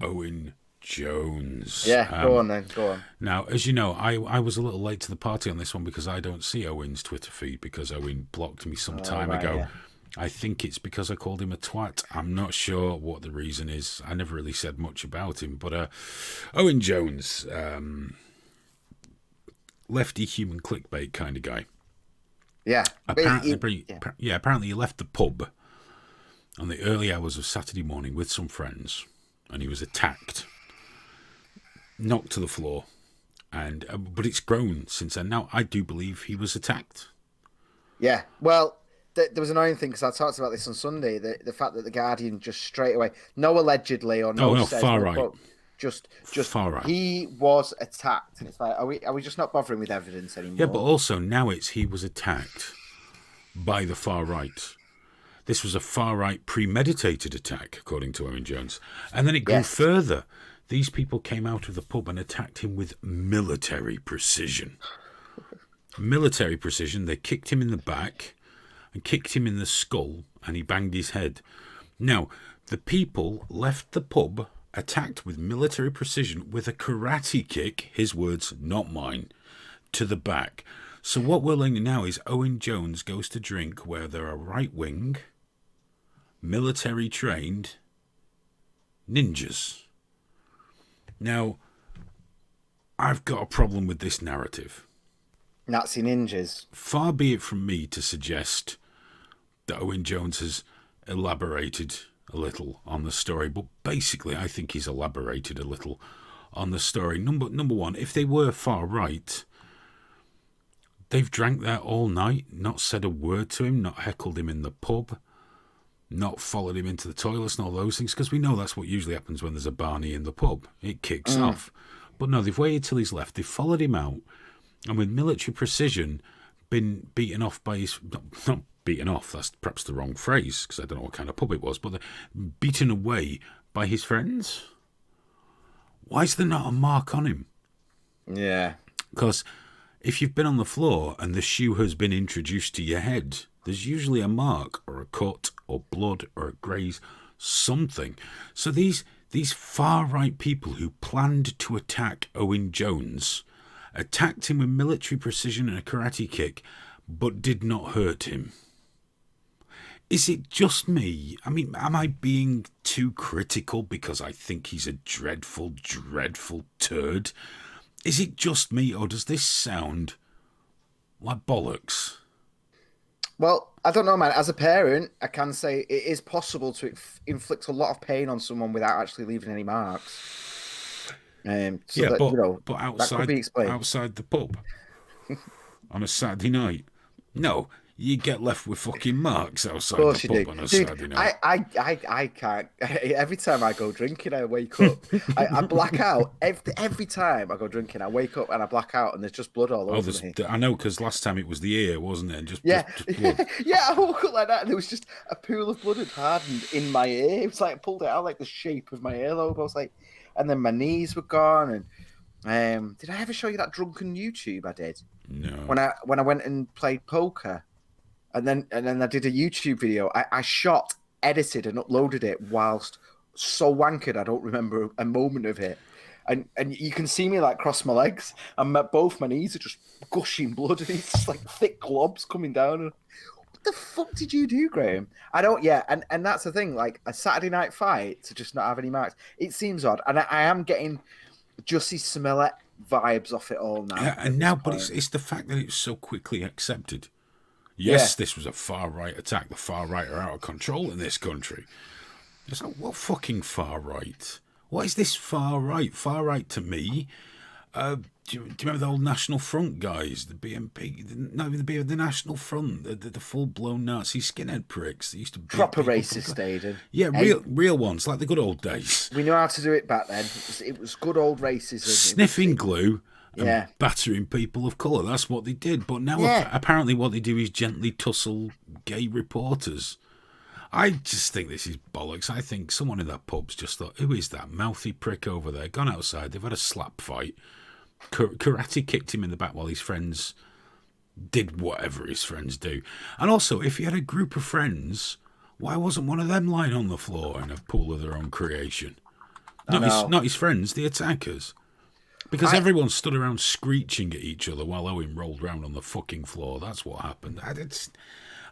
Owen Jones. Yeah, go on then, go on. Now, as you know, I was a little late to the party on this one because I don't see Owen's Twitter feed because Owen blocked me some Oh, time right, ago. yeah. I think it's because I called him a twat. I'm not sure what the reason is. I never really said much about him. But Owen Jones, lefty human clickbait kind of guy. Yeah. Apparently he left the pub on the early hours of Saturday morning with some friends, and he was attacked, knocked to the floor, and but it's grown since then. Now I do believe he was attacked. Yeah. Well, there was an annoying thing because I talked about this on Sunday. The fact that the Guardian just straight away, no allegedly or no Oh no, says, far no right, quote, just far right. he was attacked, and it's like, are we just not bothering with evidence anymore? Yeah, but also now it's he was attacked by the far right. This was a far right premeditated attack, according to Owen Jones, and then it grew further. These people came out of the pub and attacked him with military precision. Military precision. They kicked him in the back and kicked him in the skull, and he banged his head. Now, the people left the pub attacked with military precision with a karate kick, his words, not mine, to the back. So what we're learning now is Owen Jones goes to drink where there are right-wing, military-trained ninjas. Now, I've got a problem with this narrative. Nazi ninjas. Far be it from me to suggest that Owen Jones has elaborated a little on the story, but basically I think he's elaborated a little on the story. Number one, if they were far right, they've drank there all night, not said a word to him, not heckled him in the pub, not followed him into the toilets and all those things, because we know that's what usually happens when there's a Barney in the pub. It kicks off. But no, they've waited till he's left, they've followed him out, and with military precision been beaten off by his... Not beaten off, that's perhaps the wrong phrase, because I don't know what kind of pub it was, but beaten away by his friends. Why is there not a mark on him? Yeah. Because if you've been on the floor and the shoe has been introduced to your head, there's usually a mark or a cut or blood or a graze, something. So these far-right people who planned to attack Owen Jones attacked him with military precision and a karate kick, but did not hurt him. Is it just me? I mean, am I being too critical because I think he's a dreadful, dreadful turd? Is it just me, or does this sound like bollocks? Well, I don't know, man. As a parent, I can say it is possible to inflict a lot of pain on someone without actually leaving any marks. But outside, that could be explained. Outside the pub on a Saturday night, no, you get left with fucking marks outside the pub on a Saturday night. I can't. Every time I go drinking, I wake up. I black out. Every time I go drinking, I wake up and I black out, and there's just blood all over me. I know, because last time it was the ear, wasn't it? And just blood. Yeah, I woke up like that, and there was just a pool of blood had hardened in my ear. It was like pulled it out like the shape of my earlobe. I was like, and then my knees were gone. And did I ever show you that drunken YouTube I did? No. When I went and played poker. And then I did a YouTube video. I shot, edited, and uploaded it whilst so wankered I don't remember a moment of it. And you can see me like cross my legs, and both my knees are just gushing blood, and it's just like thick globs coming down. What the fuck did you do, Graham? I don't. Yeah, and that's the thing. Like a Saturday night fight to just not have any marks. It seems odd, and I am getting Jussie Smollett vibes off it all now. Yeah, and now, but it's the fact that it's so quickly accepted. Yes, this was a far-right attack. The far-right are out of control in this country. It's like, what fucking far-right? What is this far-right? Far-right to me? Do you remember the old National Front guys? The BNP? The National Front. The full-blown Nazi skinhead pricks. They used to... Proper racist, Aiden. Yeah, real ones, like the good old days. We knew how to do it back then. It was good old racism. Sniffing glue... and battering people of colour. That's what they did. But now apparently what they do is gently tussle gay reporters. I just think this is bollocks. I think someone in that pub's just thought, who is that mouthy prick over there? Gone outside, they've had a slap fight. Karate kicked him in the back while his friends did whatever his friends do. And also, if he had a group of friends, why wasn't one of them lying on the floor in a pool of their own creation? I know. Not his friends, the attackers. Because everyone stood around screeching at each other while Owen rolled round on the fucking floor. That's what happened.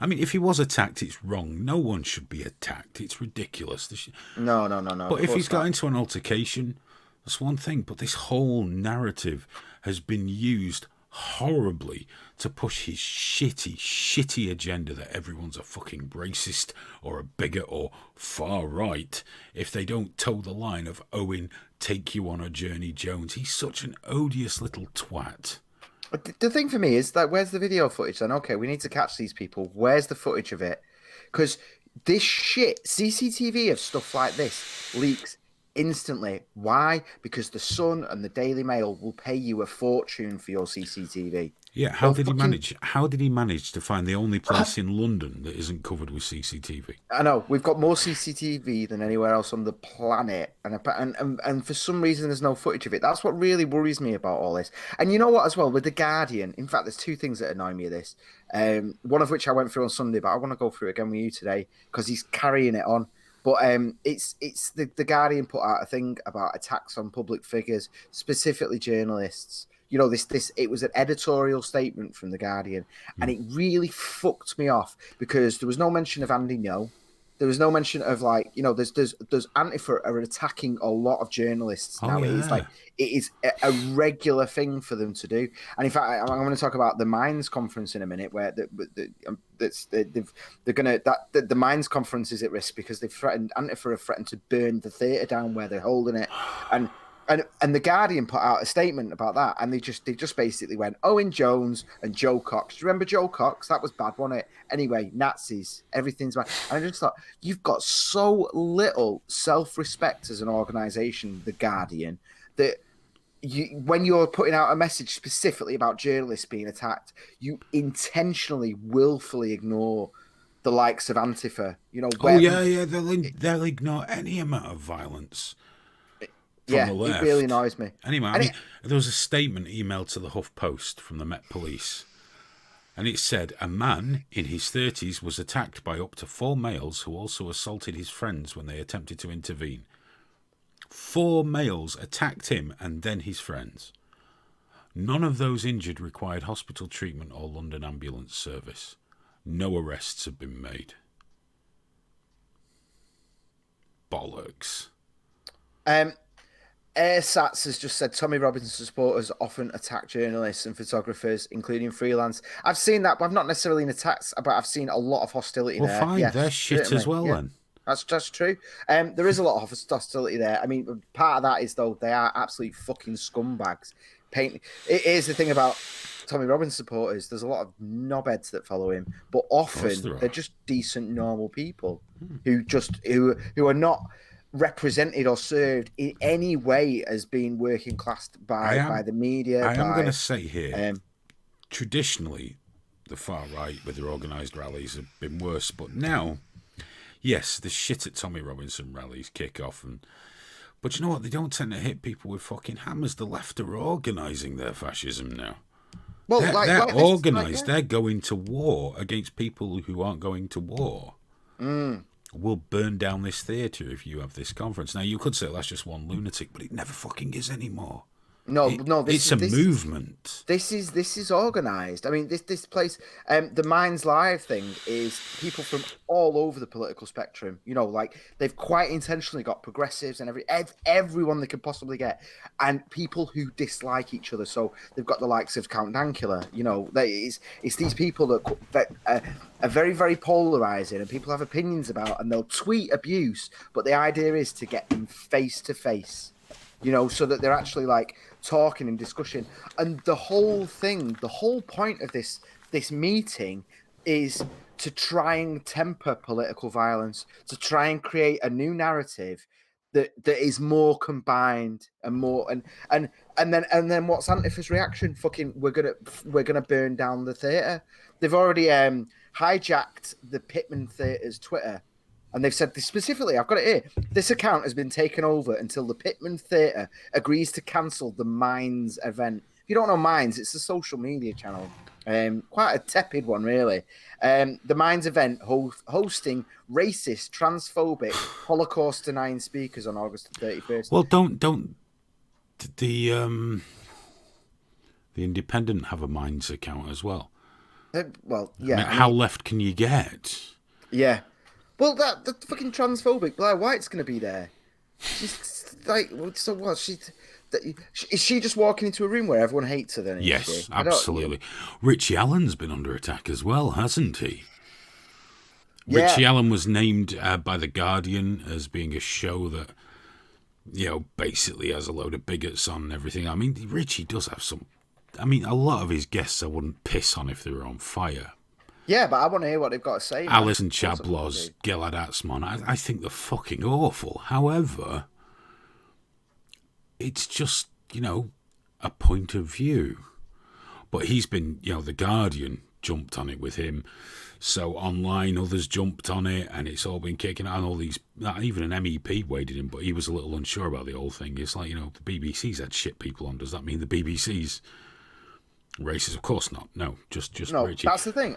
I mean, if he was attacked, it's wrong. No one should be attacked. It's ridiculous. No. But Of if he's course got not. into an altercation, that's one thing. But this whole narrative has been used horribly to push his shitty agenda that everyone's a fucking racist or a bigot or far right if they don't toe the line of Owen, take you on a journey, Jones. He's such an odious little twat. But the thing for me is that where's the video footage? Then okay, we need to catch these people. Where's the footage of it? Because this shit, CCTV of stuff like this leaks instantly. Why? Because the Sun and the Daily Mail will pay you a fortune for your CCTV. Yeah, how did he manage? How did he manage to find the only place in London that isn't covered with CCTV? I know we've got more CCTV than anywhere else on the planet, and for some reason there's no footage of it. That's what really worries me about all this. And you know what, as well with the Guardian. In fact, there's two things that annoy me of this. One of which I went through on Sunday, but I want to go through it again with you today because he's carrying it on. But it's the Guardian put out a thing about attacks on public figures, specifically journalists. You know, this it was an editorial statement from the Guardian, and it really fucked me off because there was no mention of Andy No. There was no mention of there's Antifa are attacking a lot of journalists now. Yeah. It is a regular thing for them to do. And in fact, I'm going to talk about the Minds conference in a minute, where the Minds conference is at risk because Antifa have threatened to burn the theatre down where they're holding it, and the Guardian put out a statement about that, and they just basically went Owen Jones and Joe Cox. Do you remember Joe Cox? That was bad, wasn't it? Anyway, Nazis, everything's bad. And I just thought, you've got so little self-respect as an organisation, the Guardian, that when you're putting out a message specifically about journalists being attacked, you intentionally, willfully ignore the likes of Antifa. You know, they'll ignore any amount of violence. Yeah, it really annoys me. Anyway, there was a statement emailed to the Huff Post from the Met Police, and it said a man in his 30s was attacked by up to 4 males who also assaulted his friends when they attempted to intervene. 4 males attacked him and then his friends. None of those injured required hospital treatment or London ambulance service. No arrests have been made. Bollocks. AirSats has just said Tommy Robinson supporters often attack journalists and photographers, including freelance. I've seen that, but I've not necessarily in attacks, but I've seen a lot of hostility there. Well, fine, yes, they're shit certainly. As well, yeah. Then. That's true. There is a lot of hostility there. I mean, part of that is, though, they are absolute fucking scumbags. Here's the thing about Tommy Robinson supporters. There's a lot of knobheads that follow him, but often they're just decent, normal people who are not represented or served in any way as being working class by the media. I am going to say here, traditionally, the far right with their organised rallies have been worse, but now, yes, the shit at Tommy Robinson rallies kick off, but you know what? They don't tend to hit people with fucking hammers. The left are organising their fascism now. Well, they're organised. They're going to war against people who aren't going to war. We'll burn down this theatre if you have this conference. Now, you could say that's just one lunatic, but it never fucking is anymore. It's a movement. This is organised. I mean, this place, the Minds Live thing is people from all over the political spectrum. You know, like they've quite intentionally got progressives and everyone they could possibly get, and people who dislike each other. So they've got the likes of Count Dankula. You know, it's these people that are very, very polarising, and people have opinions about, and they'll tweet abuse. But the idea is to get them face to face. You know, so that they're actually like talking and discussion. And the whole point of this meeting is to try and temper political violence, to try and create a new narrative that is more combined and more and then what's Antifa's reaction? Fucking we're gonna burn down the theatre. They've already hijacked the Pittman Theatre's Twitter. And they've said this specifically, I've got it here. This account has been taken over until the Pittman Theatre agrees to cancel the Minds event. If you don't know Minds, it's a social media channel. Quite a tepid one, really. The Minds event hosting racist, transphobic, Holocaust denying speakers on August the 31st. Well, don't the Independent have a Minds account as well? Well, I yeah. mean, how left can you get? Yeah. Well, the fucking transphobic Blair White's going to be there. She's like, so what? Is she just walking into a room where everyone hates her? Then Yes, she? absolutely. Richie Allen's been under attack as well, hasn't he? Yeah. Richie Allen was named by The Guardian as being a show that, basically has a load of bigots on and everything. I mean, Richie does have some. I mean, a lot of his guests I wouldn't piss on if they were on fire. Yeah, but I want to hear what they've got to say. Alison Chablos, Gilad Atzmon, I think they're fucking awful. However, it's just, a point of view. But he's been, The Guardian jumped on it with him. So online, others jumped on it, and it's all been kicking out. And all these, even an MEP waded in, but he was a little unsure about the whole thing. It's like, the BBC's had shit people on. Does that mean the BBC's racist? Of course not. No, just no. Richie. That's the thing.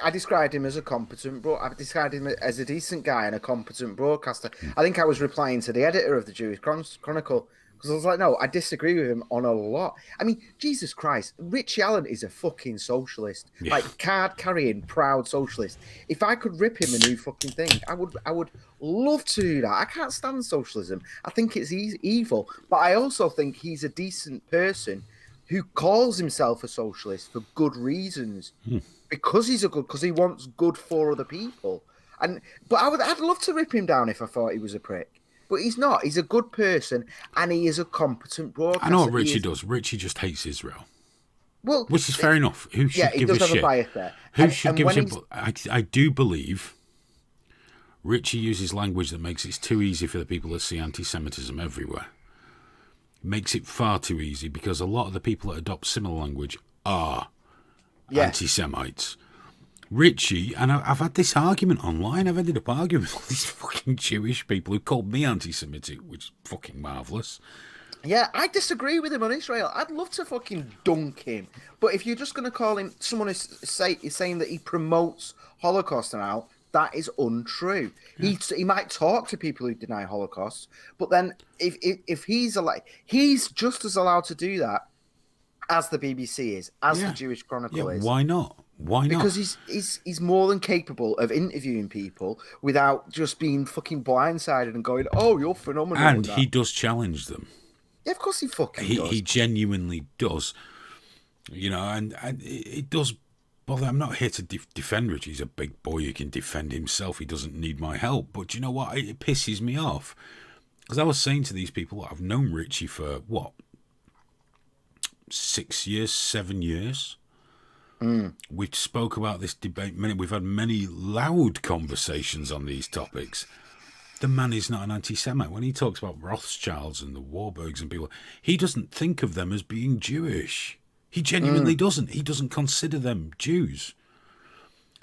I described him as a competent, I described him as a decent guy and a competent broadcaster. I think I was replying to the editor of the Jewish Chronicle because I was like, no, I disagree with him on a lot. I mean, Jesus Christ, Richie Allen is a fucking socialist, like card carrying proud socialist. If I could rip him a new fucking thing, I would love to do that. I can't stand socialism. I think it's evil, but I also think he's a decent person who calls himself a socialist for good reasons, because he wants good for other people. But I'd love to rip him down if I thought he was a prick. But he's not. He's a good person, and he is a competent broadcaster. I know what Richie does. Richie just hates Israel. Well, which is fair enough. Who should give a shit? He does have a bias there. Who should give a shit? But I do believe Richie uses language that makes it too easy for the people that see anti-Semitism everywhere. Makes it far too easy, because a lot of the people that adopt similar language are anti-Semites. Richie, and I've had this argument online, I've ended up arguing with all these fucking Jewish people who called me anti-Semitic, which is fucking marvellous. Yeah, I disagree with him on Israel. I'd love to fucking dunk him. But if you're just going to call him, someone is saying that he promotes Holocaust now, that is untrue. Yeah. He might talk to people who deny Holocaust, but then if he's just as allowed to do that as the BBC is, as the Jewish Chronicle is. Why not? Why not? Because he's more than capable of interviewing people without just being fucking blindsided and going, "Oh, you're phenomenal." And he does challenge them. Yeah, of course he fucking does. He genuinely does. And it does bother. I'm not here to defend Richie. He's a big boy. He can defend himself. He doesn't need my help. But you know what? It pisses me off. Because I was saying to these people, I've known Richie for, 6 years, 7 years? We spoke about this debate. We've had many loud conversations on these topics. The man is not an anti-Semite. When he talks about Rothschilds and the Warburgs and people, he doesn't think of them as being Jewish. He genuinely doesn't. He doesn't consider them Jews.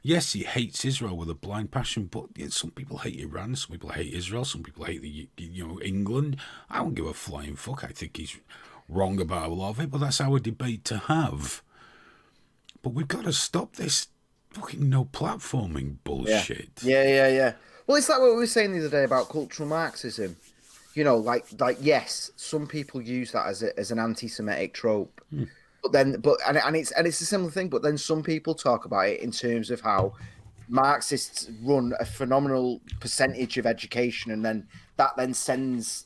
Yes, he hates Israel with a blind passion, but some people hate Iran, some people hate Israel, some people hate England. I don't give a flying fuck. I think he's wrong about a lot of it, but that's our debate to have. But we've got to stop this fucking no platforming bullshit. Yeah. Well, it's like what we were saying the other day about cultural Marxism. Like yes, some people use that as an anti-Semitic trope, but it's a similar thing. But then some people talk about it in terms of how Marxists run a phenomenal percentage of education, and then that sends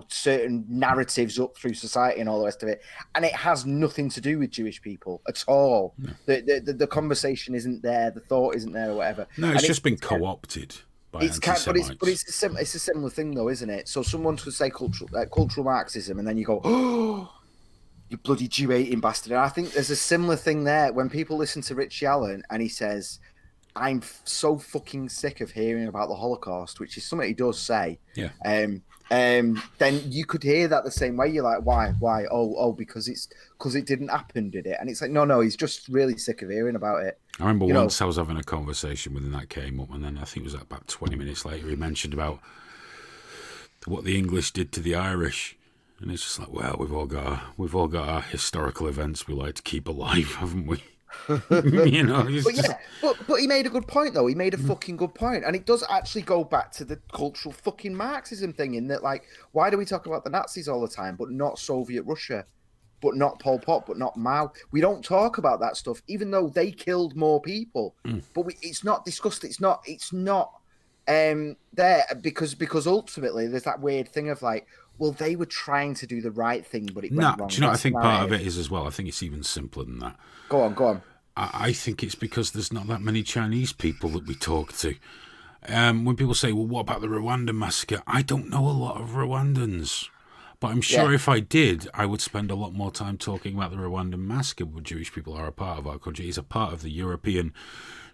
certain narratives up through society and all the rest of it, and it has nothing to do with Jewish people at all. No. The conversation isn't there, the thought isn't there, or whatever. No, it's just been co-opted by anti-Semites. But it's a similar thing, though, isn't it? So someone could say cultural Marxism, and then you go, "Oh, you bloody Jew-hating bastard!" And I think there's a similar thing there when people listen to Richie Allen and he says, "I'm so fucking sick of hearing about the Holocaust," which is something he does say. Yeah. Then you could hear that the same way. You're like, why? Oh, because it didn't happen, did it? And it's like, no, he's just really sick of hearing about it. I remember once I was having a conversation with him that came up, and then I think it was about 20 minutes later, he mentioned about what the English did to the Irish, and it's just like, well, we've all got our historical events we like to keep alive, haven't we? You know, it's But just yeah, but he made a good point though. He made a fucking good point, and it does actually go back to the cultural fucking Marxism thing. In that, like, why do we talk about the Nazis all the time, but not Soviet Russia, but not Pol Pot, but not Mao? We don't talk about that stuff, even though they killed more people. But it's not discussed. It's not there because ultimately there's that weird thing of like, well, they were trying to do the right thing, but it no. went Do wrong. you know what I That's the think part of narrative. it is as well? I think it's even simpler than that. Go on, go on. I think it's because there's not that many Chinese people that we talk to. When people say, well, what about the Rwandan massacre? I don't know a lot of Rwandans. But I'm Yeah. sure if I did, I would spend a lot more time talking about the Rwandan massacre, where Jewish people are a part of our country. It's a part of the European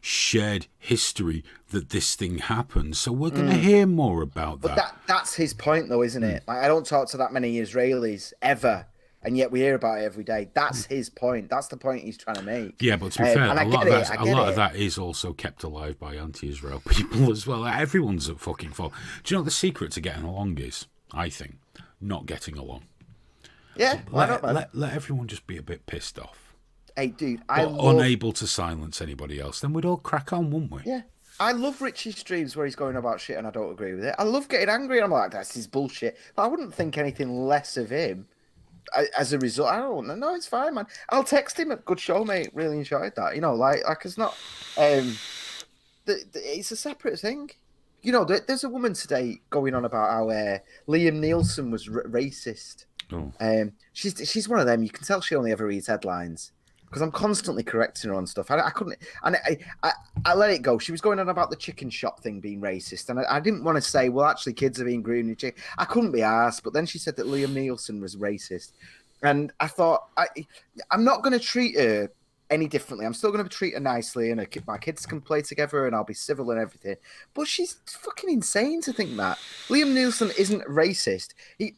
shared history that this thing happened. So we're going to Mm. hear more about But that. that's his point, though, isn't it? Like, I don't talk to that many Israelis ever, and yet we hear about it every day. That's his point. That's the point he's trying to make. Yeah, but to be fair, And I get it. I a get lot of it. that is also kept alive by anti-Israel people as well. Everyone's at fucking fault. Do you know what the secret to getting along is? I think not getting along. Yeah, why not, man? Let everyone just be a bit pissed off, Hey, dude, I but love. unable to silence anybody else. Then we'd all crack on, wouldn't we? Yeah, I love Richie's streams where he's going about shit and I don't agree with it. I love getting angry. And I'm like, that's his bullshit. But I wouldn't think anything less of him as a result. I don't know. No, it's fine, man. I'll text him a good show, mate. Really enjoyed that. Like it's not. It's a separate thing. There's a woman today going on about how Liam Nielsen was racist. Oh, She's one of them. You can tell she only ever reads headlines because I'm constantly correcting her on stuff. I couldn't, and I let it go. She was going on about the chicken shop thing being racist, and I didn't want to say, well, actually, kids are being groomed in chicken. I couldn't be asked, but then she said that Liam Nielsen was racist, and I thought I'm not going to treat her any differently. I'm still going to treat her nicely, and my kids can play together, and I'll be civil and everything. But she's fucking insane to think that Liam Nielsen isn't racist. He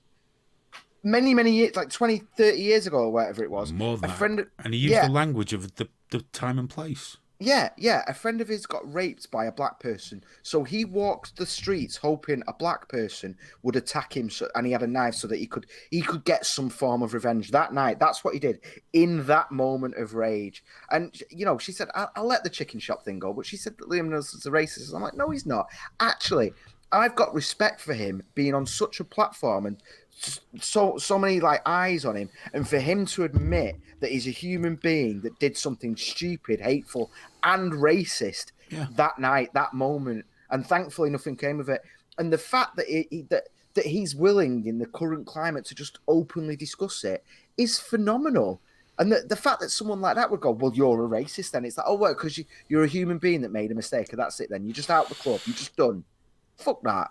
many years, like 20, 30 years ago or whatever it was, more than a that. friend, And he used the yeah, language of the time and place. yeah, a friend of his got raped by a black person. So he walked the streets hoping a black person would attack him, and he had a knife so that he could get some form of revenge that night. That's what he did in that moment of rage. And she said, I'll let the chicken shop thing go, but she said that Liam Nelson's a racist. I'm like, no, he's not. Actually, I've got respect for him being on such a platform and so many like eyes on him, and for him to admit that he's a human being that did something stupid, hateful, and racist Yeah. that night, that moment, and thankfully nothing came of it. And the fact that he's willing in the current climate to just openly discuss it is phenomenal. And the fact that someone like that would go, well, you're a racist, then it's like, oh, well, because you're a human being that made a mistake, and that's it. Then you're just out the club, you're just done. Fuck that.